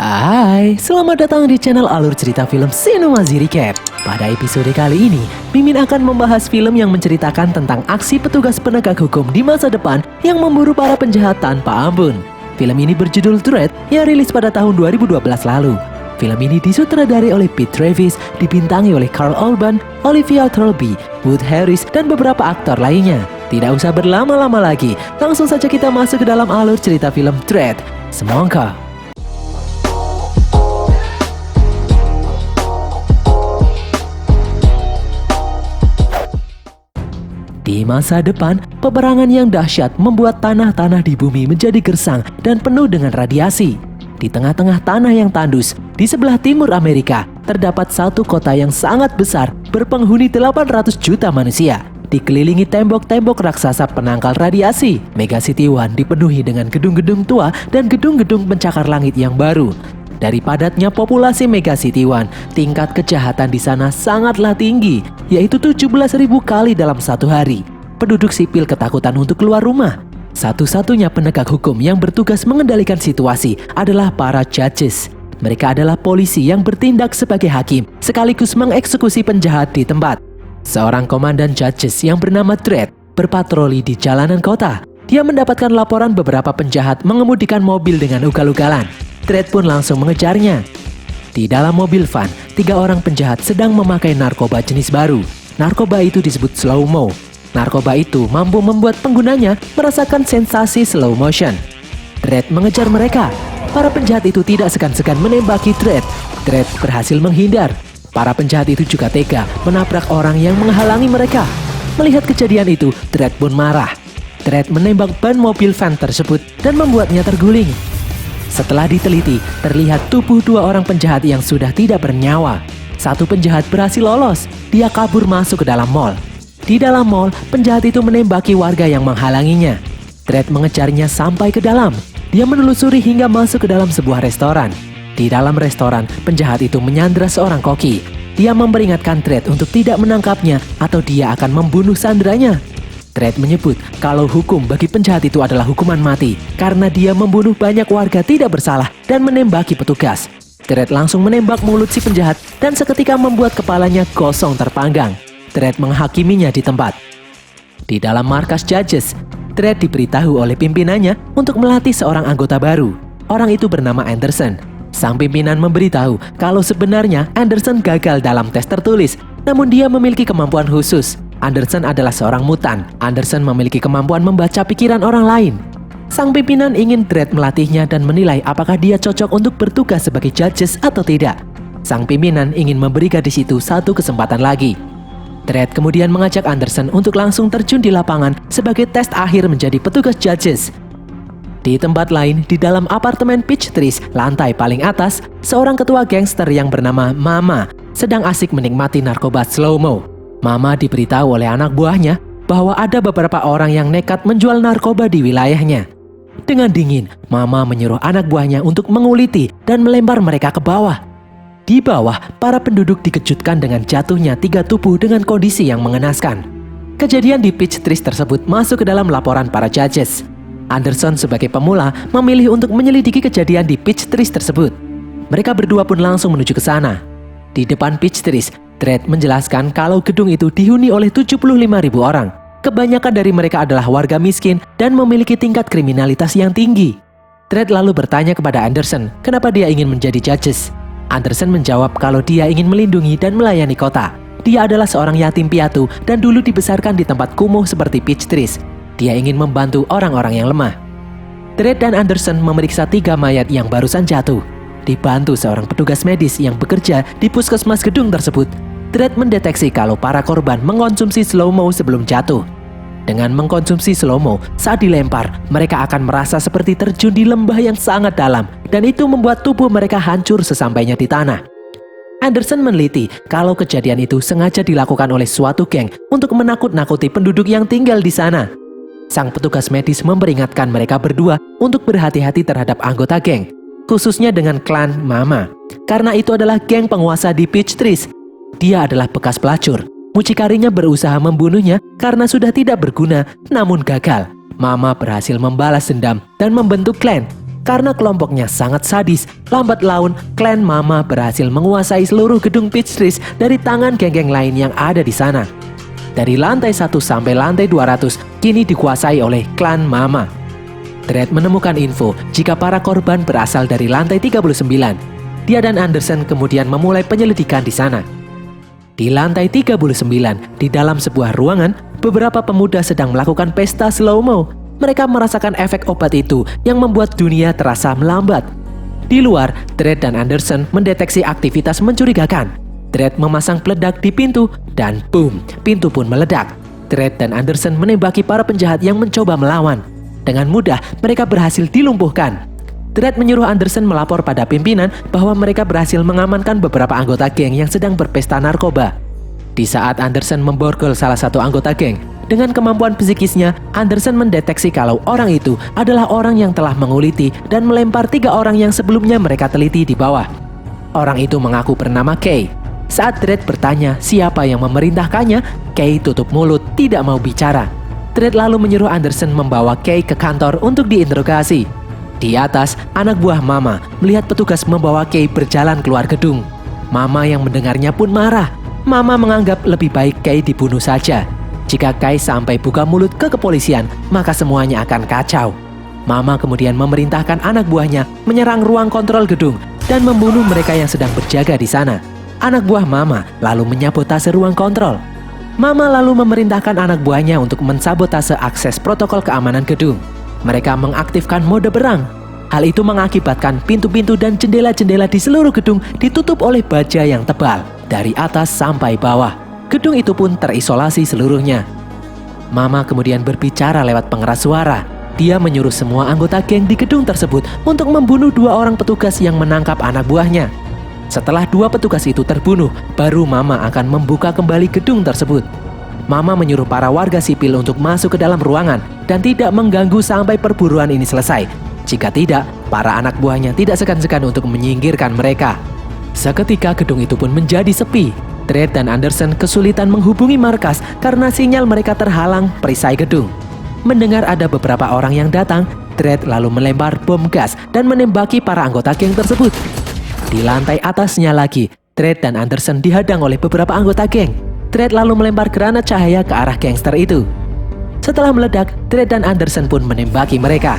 Hai, selamat datang di channel Alur Cerita Film Cinemazi Recap. Pada episode kali ini, Mimin akan membahas film yang menceritakan tentang aksi petugas penegak hukum di masa depan yang memburu para penjahat tanpa ampun. Film ini berjudul Dredd yang rilis pada tahun 2012 lalu. Film ini disutradari oleh Pete Travis, dibintangi oleh Karl Urban, Olivia Thirlby, Wood Harris, dan beberapa aktor lainnya. Tidak usah berlama-lama lagi, langsung saja kita masuk ke dalam alur cerita film Dredd. Semangka. Di masa depan, peperangan yang dahsyat membuat tanah-tanah di bumi menjadi gersang dan penuh dengan radiasi. Di tengah-tengah tanah yang tandus, di sebelah timur Amerika, terdapat satu kota yang sangat besar berpenghuni 800 juta manusia. Dikelilingi tembok-tembok raksasa penangkal radiasi, Megacity One dipenuhi dengan gedung-gedung tua dan gedung-gedung pencakar langit yang baru. Dari padatnya populasi Megacity One, tingkat kejahatan di sana sangatlah tinggi, yaitu 17.000 kali dalam satu hari. Penduduk sipil ketakutan untuk keluar rumah. Satu-satunya penegak hukum yang bertugas mengendalikan situasi adalah para judges. Mereka adalah polisi yang bertindak sebagai hakim, sekaligus mengeksekusi penjahat di tempat. Seorang komandan judges yang bernama Dredd berpatroli di jalanan kota. Dia mendapatkan laporan beberapa penjahat mengemudikan mobil dengan ugal-ugalan. Dredd pun langsung mengejarnya. Di dalam mobil van, 3 orang penjahat sedang memakai narkoba jenis baru. Narkoba itu disebut slow-mo. Narkoba itu mampu membuat penggunanya merasakan sensasi slow motion. Dredd mengejar mereka. Para penjahat itu tidak segan-segan menembaki Dredd. Dredd berhasil menghindar. Para penjahat itu juga tega menabrak orang yang menghalangi mereka. Melihat kejadian itu, Dredd pun marah. Dredd menembak ban mobil van tersebut dan membuatnya terguling. Setelah diteliti, terlihat tubuh 2 orang penjahat yang sudah tidak bernyawa. Satu penjahat berhasil lolos, dia kabur masuk ke dalam mall. Di dalam mall, penjahat itu menembaki warga yang menghalanginya. Dredd mengejarnya sampai ke dalam. Dia menelusuri hingga masuk ke dalam sebuah restoran. Di dalam restoran, penjahat itu menyandra seorang koki. Dia memperingatkan Dredd untuk tidak menangkapnya atau dia akan membunuh sandranya. Dredd menyebut kalau hukum bagi penjahat itu adalah hukuman mati karena dia membunuh banyak warga tidak bersalah dan menembaki petugas. Dredd langsung menembak mulut si penjahat dan seketika membuat kepalanya gosong terpanggang. Dredd menghakiminya di tempat. Di dalam markas judges, Dredd diberitahu oleh pimpinannya untuk melatih seorang anggota baru. Orang itu bernama Anderson. Sang pimpinan memberitahu kalau sebenarnya Anderson gagal dalam tes tertulis, namun dia memiliki kemampuan khusus. Anderson adalah seorang mutan. Anderson memiliki kemampuan membaca pikiran orang lain. Sang pimpinan ingin Dredd melatihnya dan menilai apakah dia cocok untuk bertugas sebagai judges atau tidak. Sang pimpinan ingin memberi gadis itu satu kesempatan lagi. Dredd kemudian mengajak Anderson untuk langsung terjun di lapangan sebagai tes akhir menjadi petugas judges. Di tempat lain, di dalam apartemen Peachtrees, lantai paling atas, seorang ketua gangster yang bernama Mama sedang asik menikmati narkoba slow-mo. Mama diberitahu oleh anak buahnya bahwa ada beberapa orang yang nekat menjual narkoba di wilayahnya. Dengan dingin, Mama menyuruh anak buahnya untuk menguliti dan melempar mereka ke bawah. Di bawah, para penduduk dikejutkan dengan jatuhnya 3 tubuh dengan kondisi yang mengenaskan. Kejadian di Peachtrees tersebut masuk ke dalam laporan para judges. Anderson sebagai pemula memilih untuk menyelidiki kejadian di Peachtrees tersebut. Mereka berdua pun langsung menuju ke sana. Di depan Peachtrees, Dredd menjelaskan kalau gedung itu dihuni oleh 75.000 orang. Kebanyakan dari mereka adalah warga miskin dan memiliki tingkat kriminalitas yang tinggi. Dredd lalu bertanya kepada Anderson kenapa dia ingin menjadi judges. Anderson menjawab kalau dia ingin melindungi dan melayani kota. Dia adalah seorang yatim piatu dan dulu dibesarkan di tempat kumuh seperti Peachtrees. Dia ingin membantu orang-orang yang lemah. Dredd dan Anderson memeriksa 3 mayat yang barusan jatuh. Dibantu seorang petugas medis yang bekerja di puskesmas gedung tersebut, Dredd mendeteksi kalau para korban mengkonsumsi slow-mo sebelum jatuh. Dengan mengkonsumsi slow-mo, saat dilempar, mereka akan merasa seperti terjun di lembah yang sangat dalam, dan itu membuat tubuh mereka hancur sesampainya di tanah. Anderson meneliti kalau kejadian itu sengaja dilakukan oleh suatu geng untuk menakut-nakuti penduduk yang tinggal di sana. Sang petugas medis memperingatkan mereka berdua untuk berhati-hati terhadap anggota geng, khususnya dengan klan Mama, karena itu adalah geng penguasa di Peachtrees. Dia adalah bekas pelacur. Mucikarinya berusaha membunuhnya karena sudah tidak berguna, namun gagal. Mama berhasil membalas dendam dan membentuk klan. Karena kelompoknya sangat sadis, lambat laun klan Mama berhasil menguasai seluruh gedung Peachtree dari tangan geng-geng lain yang ada di sana. Dari lantai 1 sampai lantai 200 kini dikuasai oleh klan Mama. Dredd menemukan info jika para korban berasal dari lantai 39. Dia dan Anderson kemudian memulai penyelidikan di sana. Di lantai 39, di dalam sebuah ruangan, beberapa pemuda sedang melakukan pesta slow-mo. Mereka merasakan efek obat itu yang membuat dunia terasa melambat. Di luar, Dredd dan Anderson mendeteksi aktivitas mencurigakan. Dredd memasang peledak di pintu dan boom, pintu pun meledak. Dredd dan Anderson menembaki para penjahat yang mencoba melawan. Dengan mudah, mereka berhasil dilumpuhkan. Dredd menyuruh Anderson melapor pada pimpinan bahwa mereka berhasil mengamankan beberapa anggota geng yang sedang berpesta narkoba. Di saat Anderson memborgol salah satu anggota geng, dengan kemampuan psikisnya, Anderson mendeteksi kalau orang itu adalah orang yang telah menguliti dan melempar 3 orang yang sebelumnya mereka teliti di bawah. Orang itu mengaku bernama Kay. Saat Dredd bertanya siapa yang memerintahkannya, Kay tutup mulut, tidak mau bicara. Dredd lalu menyuruh Anderson membawa Kay ke kantor untuk diinterogasi. Di atas, anak buah Mama melihat petugas membawa Kay berjalan keluar gedung. Mama yang mendengarnya pun marah. Mama menganggap lebih baik Kay dibunuh saja. Jika Kay sampai buka mulut ke kepolisian, maka semuanya akan kacau. Mama kemudian memerintahkan anak buahnya menyerang ruang kontrol gedung dan membunuh mereka yang sedang berjaga di sana. Anak buah Mama lalu menyabotase ruang kontrol. Mama lalu memerintahkan anak buahnya untuk mensabotase akses protokol keamanan gedung. Mereka mengaktifkan mode perang. Hal itu mengakibatkan pintu-pintu dan jendela-jendela di seluruh gedung ditutup oleh baja yang tebal, dari atas sampai bawah. Gedung itu pun terisolasi seluruhnya. Mama kemudian berbicara lewat pengeras suara. Dia menyuruh semua anggota geng di gedung tersebut untuk membunuh 2 orang petugas yang menangkap anak buahnya. Setelah 2 petugas itu terbunuh, baru Mama akan membuka kembali gedung tersebut. Mama menyuruh para warga sipil untuk masuk ke dalam ruangan dan tidak mengganggu sampai perburuan ini selesai. Jika tidak, para anak buahnya tidak segan-segan untuk menyingkirkan mereka. Seketika gedung itu pun menjadi sepi. Dredd dan Anderson kesulitan menghubungi markas karena sinyal mereka terhalang perisai gedung. Mendengar ada beberapa orang yang datang, Dredd lalu melempar bom gas dan menembaki para anggota geng tersebut. Di lantai atasnya lagi, Dredd dan Anderson dihadang oleh beberapa anggota geng. Dredd lalu melempar granat cahaya ke arah gangster itu. Setelah meledak, Dredd dan Anderson pun menembaki mereka.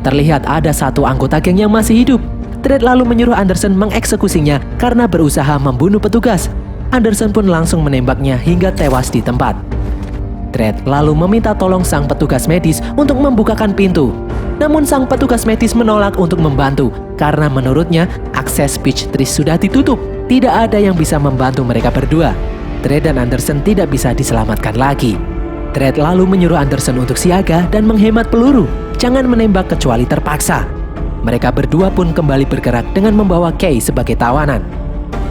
Terlihat ada 1 anggota geng yang masih hidup. Dredd lalu menyuruh Anderson mengeksekusinya karena berusaha membunuh petugas. Anderson pun langsung menembaknya hingga tewas di tempat. Dredd lalu meminta tolong sang petugas medis untuk membukakan pintu. Namun sang petugas medis menolak untuk membantu karena menurutnya akses Peachtree sudah ditutup. Tidak ada yang bisa membantu mereka berdua. Dredd dan Anderson tidak bisa diselamatkan lagi. Dredd lalu menyuruh Anderson untuk siaga dan menghemat peluru. Jangan menembak kecuali terpaksa. Mereka berdua pun kembali bergerak dengan membawa Kay sebagai tawanan.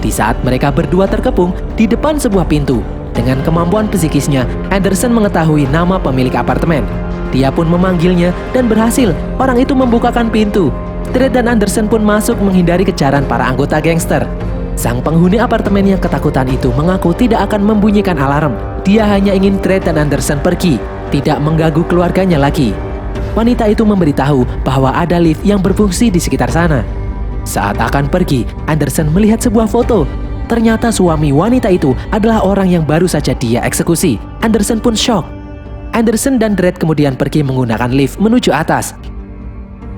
Di saat mereka berdua terkepung di depan sebuah pintu, dengan kemampuan psikisnya, Anderson mengetahui nama pemilik apartemen. Dia pun memanggilnya dan berhasil. Orang itu membukakan pintu. Dredd dan Anderson pun masuk menghindari kejaran para anggota gangster. Sang penghuni apartemen yang ketakutan itu mengaku tidak akan membunyikan alarm. Dia hanya ingin Dredd dan Anderson pergi, tidak mengganggu keluarganya lagi. Wanita itu memberitahu bahwa ada lift yang berfungsi di sekitar sana. Saat akan pergi, Anderson melihat sebuah foto. Ternyata suami wanita itu adalah orang yang baru saja dia eksekusi. Anderson pun shock. Anderson dan Dredd kemudian pergi menggunakan lift menuju atas.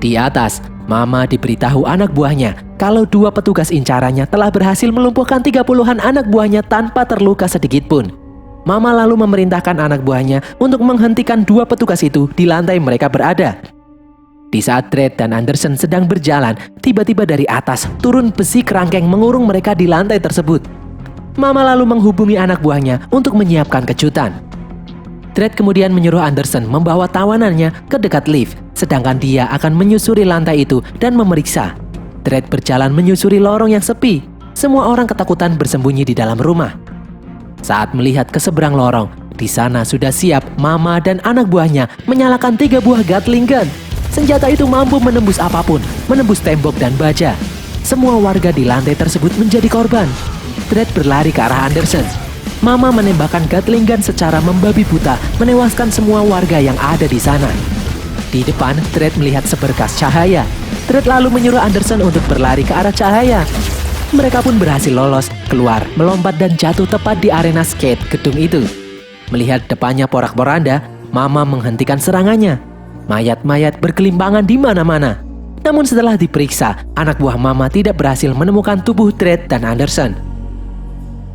Di atas, Mama diberitahu anak buahnya kalau 2 petugas incarannya telah berhasil melumpuhkan 30-an anak buahnya tanpa terluka sedikit pun. Mama lalu memerintahkan anak buahnya untuk menghentikan 2 petugas itu di lantai mereka berada. Di saat Dredd dan Anderson sedang berjalan, tiba-tiba dari atas turun besi kerangkeng mengurung mereka di lantai tersebut. Mama lalu menghubungi anak buahnya untuk menyiapkan kejutan. Dredd kemudian menyuruh Anderson membawa tawanannya ke dekat lift, sedangkan dia akan menyusuri lantai itu dan memeriksa. Dredd berjalan menyusuri lorong yang sepi. Semua orang ketakutan bersembunyi di dalam rumah. Saat melihat ke seberang lorong, di sana sudah siap Mama dan anak buahnya menyalakan 3 buah Gatling gun. Senjata itu mampu menembus apapun, menembus tembok dan baja. Semua warga di lantai tersebut menjadi korban. Dredd berlari ke arah Anderson. Mama menembakkan Gatling gun secara membabi buta, menewaskan semua warga yang ada di sana. Di depan, Dredd melihat seberkas cahaya. Dredd lalu menyuruh Anderson untuk berlari ke arah cahaya. Mereka pun berhasil lolos, keluar, melompat dan jatuh tepat di arena skate gedung itu. Melihat depannya porak-poranda, Mama menghentikan serangannya. Mayat-mayat berkelimpangan di mana-mana. Namun setelah diperiksa, anak buah Mama tidak berhasil menemukan tubuh Dredd dan Anderson.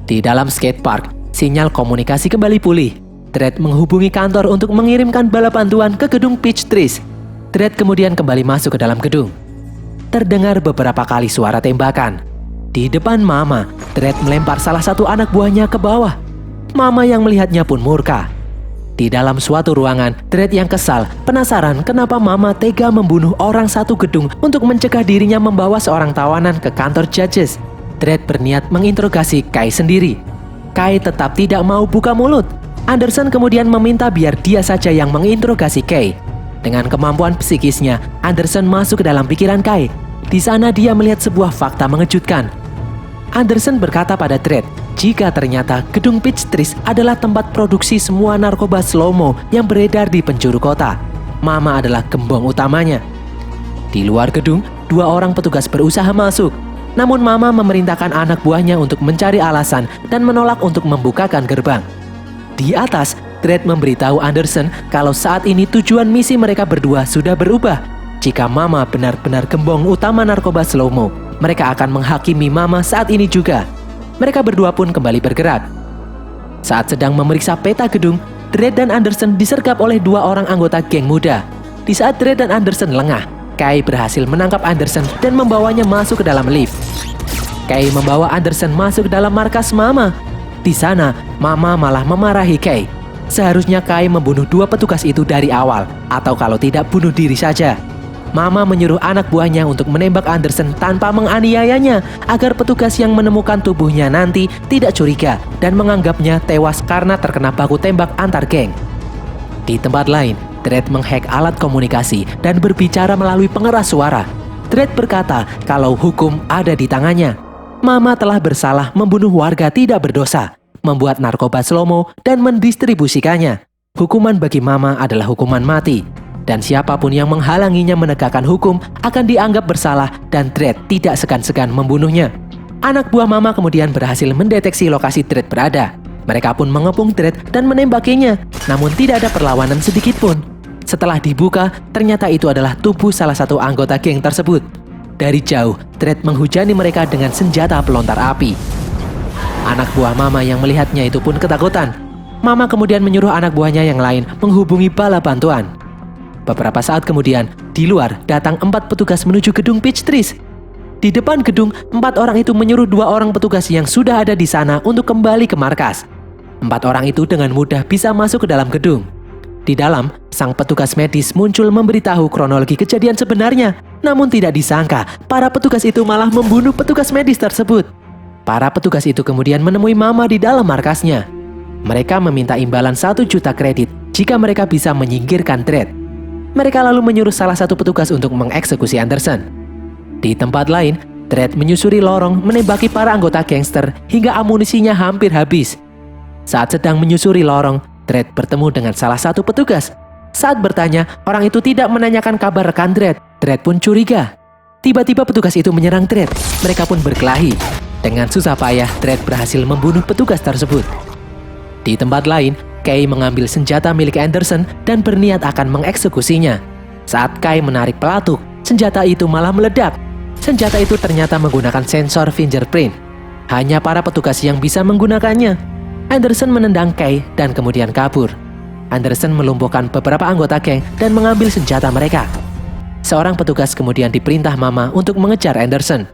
Di dalam skatepark, sinyal komunikasi kembali pulih. Dredd menghubungi kantor untuk mengirimkan bala bantuan ke gedung Peach Trees. Dredd kemudian kembali masuk ke dalam gedung. Terdengar beberapa kali suara tembakan. Di depan Mama, Dredd melempar salah satu anak buahnya ke bawah. Mama yang melihatnya pun murka. Di dalam suatu ruangan, Dredd yang kesal, penasaran kenapa Mama tega membunuh orang satu gedung untuk mencegah dirinya membawa seorang tawanan ke kantor judges. Dredd berniat menginterogasi Kai sendiri. Kai tetap tidak mau buka mulut. Anderson kemudian meminta biar dia saja yang menginterogasi Kai. Dengan kemampuan psikisnya, Anderson masuk ke dalam pikiran Kai. Di sana dia melihat sebuah fakta mengejutkan. Anderson berkata pada Dredd, jika ternyata gedung Peach Trees adalah tempat produksi semua narkoba slow-mo yang beredar di penjuru kota. Mama adalah gembong utamanya. Di luar gedung, 2 orang petugas berusaha masuk. Namun Mama memerintahkan anak buahnya untuk mencari alasan dan menolak untuk membukakan gerbang. Di atas, Dredd memberitahu Anderson kalau saat ini tujuan misi mereka berdua sudah berubah. Jika Mama benar-benar gembong utama narkoba slow-mo, mereka akan menghakimi Mama saat ini juga. Mereka berdua pun kembali bergerak. Saat sedang memeriksa peta gedung, Dredd dan Anderson disergap oleh 2 orang anggota geng muda. Di saat Dredd dan Anderson lengah, Kai berhasil menangkap Anderson dan membawanya masuk ke dalam lift. Kai membawa Anderson masuk ke dalam markas Mama. Di sana, Mama malah memarahi Kai. Seharusnya Kai membunuh 2 petugas itu dari awal, atau kalau tidak bunuh diri saja. Mama menyuruh anak buahnya untuk menembak Anderson tanpa menganiayanya, agar petugas yang menemukan tubuhnya nanti tidak curiga dan menganggapnya tewas karena terkena baku tembak antar geng. Di tempat lain, Dredd menghack alat komunikasi dan berbicara melalui pengeras suara. Dredd berkata kalau hukum ada di tangannya. Mama telah bersalah membunuh warga tidak berdosa, membuat narkoba slow-mo dan mendistribusikannya. Hukuman bagi Mama adalah hukuman mati. Dan siapapun yang menghalanginya menegakkan hukum akan dianggap bersalah dan Dredd tidak segan-segan membunuhnya. Anak buah Mama kemudian berhasil mendeteksi lokasi Dredd berada. Mereka pun mengepung Dredd dan menembakinya, namun tidak ada perlawanan sedikit pun. Setelah dibuka, ternyata itu adalah tubuh salah satu anggota geng tersebut. Dari jauh, Dredd menghujani mereka dengan senjata pelontar api. Anak buah Mama yang melihatnya itu pun ketakutan. Mama kemudian menyuruh anak buahnya yang lain menghubungi bala bantuan. Beberapa saat kemudian, di luar datang 4 petugas menuju gedung Peach Trees. Di depan gedung, 4 orang itu menyuruh 2 orang petugas yang sudah ada di sana untuk kembali ke markas. 4 orang itu dengan mudah bisa masuk ke dalam gedung. Di dalam, sang petugas medis muncul memberitahu kronologi kejadian sebenarnya. Namun tidak disangka, para petugas itu malah membunuh petugas medis tersebut. Para petugas itu kemudian menemui Mama di dalam markasnya. Mereka meminta imbalan 1 juta kredit jika mereka bisa menyingkirkan Dredd. Mereka lalu menyuruh salah satu petugas untuk mengeksekusi Anderson. Di tempat lain, Dredd menyusuri lorong menembaki para anggota gangster hingga amunisinya hampir habis. Saat sedang menyusuri lorong, Dredd bertemu dengan salah satu petugas. Saat bertanya, orang itu tidak menanyakan kabar rekan Dredd. Dredd pun curiga. Tiba-tiba petugas itu menyerang Dredd. Mereka pun berkelahi. Dengan susah payah, Dredd berhasil membunuh petugas tersebut. Di tempat lain, Kai mengambil senjata milik Anderson dan berniat akan mengeksekusinya. Saat Kai menarik pelatuk, senjata itu malah meledak. Senjata itu ternyata menggunakan sensor fingerprint. Hanya para petugas yang bisa menggunakannya. Anderson menendang Kai dan kemudian kabur. Anderson melumpuhkan beberapa anggota geng dan mengambil senjata mereka. Seorang petugas kemudian diperintah Mama untuk mengejar Anderson.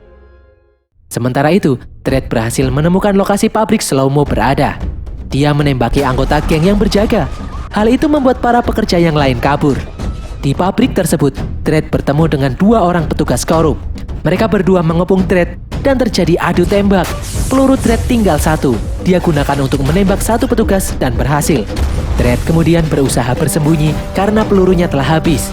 Sementara itu, Dredd berhasil menemukan lokasi pabrik slow-mo berada. Dia menembaki anggota geng yang berjaga. Hal itu membuat para pekerja yang lain kabur. Di pabrik tersebut, Dredd bertemu dengan 2 orang petugas korup. Mereka berdua mengepung Dredd dan terjadi adu tembak. Peluru Dredd tinggal 1. Dia gunakan untuk menembak 1 petugas dan berhasil. Dredd kemudian berusaha bersembunyi karena pelurunya telah habis.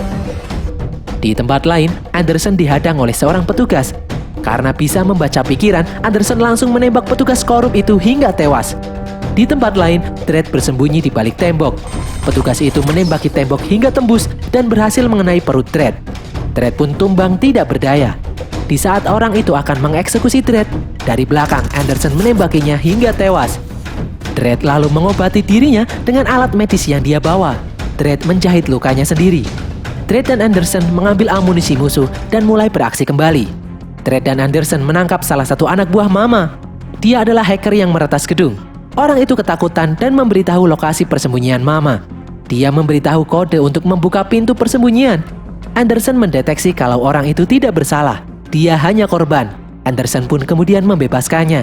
Di tempat lain, Anderson dihadang oleh seorang petugas. Karena bisa membaca pikiran, Anderson langsung menembak petugas korup itu hingga tewas. Di tempat lain, Dredd bersembunyi di balik tembok. Petugas itu menembaki tembok hingga tembus dan berhasil mengenai perut Dredd. Dredd pun tumbang tidak berdaya. Di saat orang itu akan mengeksekusi Dredd, dari belakang Anderson menembakinya hingga tewas. Dredd lalu mengobati dirinya dengan alat medis yang dia bawa. Dredd menjahit lukanya sendiri. Dredd dan Anderson mengambil amunisi musuh dan mulai beraksi kembali. Dredd dan Anderson menangkap salah satu anak buah Mama. Dia adalah hacker yang meretas gedung. Orang itu ketakutan dan memberitahu lokasi persembunyian Mama. Dia memberitahu kode untuk membuka pintu persembunyian. Anderson mendeteksi kalau orang itu tidak bersalah. Dia hanya korban. Anderson pun kemudian membebaskannya.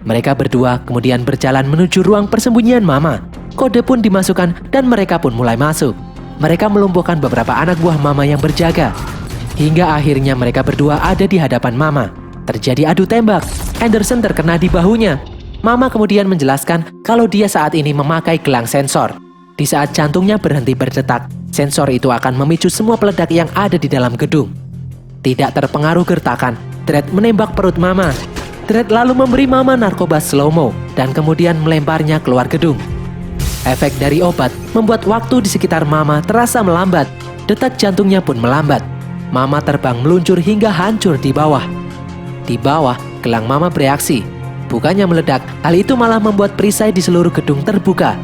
Mereka berdua kemudian berjalan menuju ruang persembunyian Mama. Kode pun dimasukkan dan mereka pun mulai masuk. Mereka melumpuhkan beberapa anak buah Mama yang berjaga. Hingga akhirnya mereka berdua ada di hadapan Mama. Terjadi adu tembak. Anderson terkena di bahunya. Mama kemudian menjelaskan kalau dia saat ini memakai gelang sensor. Di saat jantungnya berhenti berdetak, sensor itu akan memicu semua peledak yang ada di dalam gedung. Tidak terpengaruh gertakan, Dredd menembak perut Mama. Dredd lalu memberi Mama narkoba slow-mo dan kemudian melemparnya keluar gedung. Efek dari obat membuat waktu di sekitar Mama terasa melambat. Detak jantungnya pun melambat. Mama terbang meluncur hingga hancur di bawah. Di bawah, gelang Mama bereaksi. Bukannya meledak, hal itu malah membuat perisai di seluruh gedung terbuka.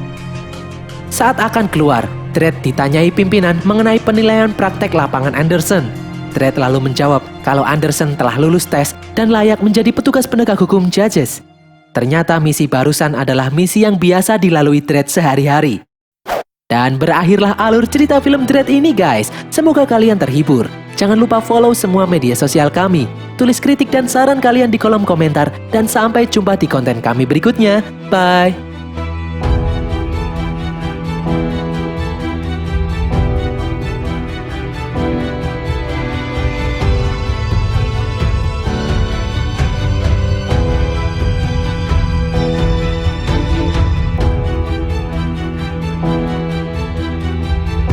Saat akan keluar, Dredd ditanyai pimpinan mengenai penilaian praktek lapangan Anderson. Dredd lalu menjawab kalau Anderson telah lulus tes dan layak menjadi petugas penegak hukum Judges. Ternyata misi barusan adalah misi yang biasa dilalui Dredd sehari-hari. Dan berakhirlah alur cerita film Dredd ini guys. Semoga kalian terhibur. Jangan lupa follow semua media sosial kami. Tulis kritik dan saran kalian di kolom komentar. Dan sampai jumpa di konten kami berikutnya. Bye!